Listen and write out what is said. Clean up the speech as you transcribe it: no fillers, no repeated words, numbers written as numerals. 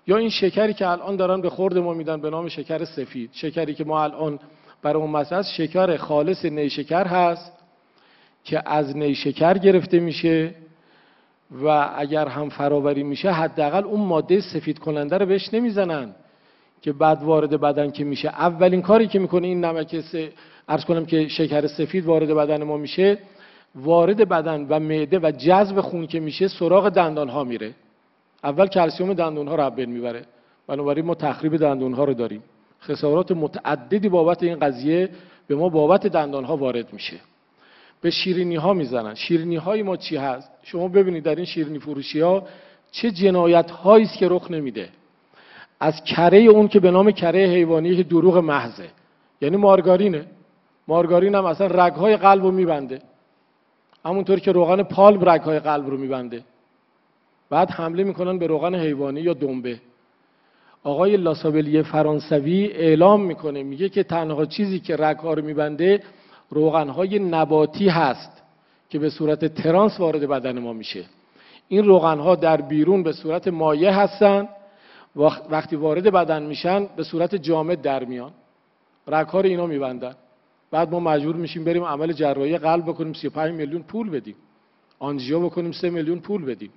یا این شکری که الان دارن به خورد ما میدن به نام شکر سفید، شکری که ما الان برای اون مسئله شکر خالص نیشکر هست که از نیشکر گرفته میشه و اگر هم فراوری میشه حداقل اون ماده سفید کننده رو بهش نمیزنن که بعد وارد بدن که میشه. اولین کاری که میکنه این نمک عرض کنم که شکر سفید وارد بدن ما میشه، وارد بدن و معده و جذب خون که میشه سراغ دندان ها میره. اول کلسیم دندون ها رو از بین میبره، بنابراین ما تخریب دندون ها رو داریم. خسارات متعددی بابت این قضیه به ما بابت دندان ها وارد میشه. به شیرینی ها میزنن. شیرینی های ما چی هست؟ شما ببینید در این شیرینی فروشی ها چه جنایت هایی است که رخ نمیده. از کره اون که به نام کره حیوانی که دروغ محضه، یعنی مارگارینه. مارگارین هم اصلا رگ‌های قلب رو میبنده، همونطور که روغن پالم رگ‌های قلب رو میبنده. بعد حمله میکنن به روغن حیوانی یا دنبه. آقای لاسابلی فرانسوی اعلام میکنه، میگه که تنها چیزی که رگ‌ها رو میبنده روغن‌های نباتی هست که به صورت ترانس وارد بدن ما میشه. این روغن‌ها در بیرون به صورت مایع هستن، وقتی وارد بدن میشن به صورت جامد در میان، رگ‌ها رو اینا میبندن. بعد ما مجبور میشیم بریم عمل جراحی قلب بکنیم، 35 میلیون پول بدیم، آنژیو بکنیم 3 میلیون پول بدیم.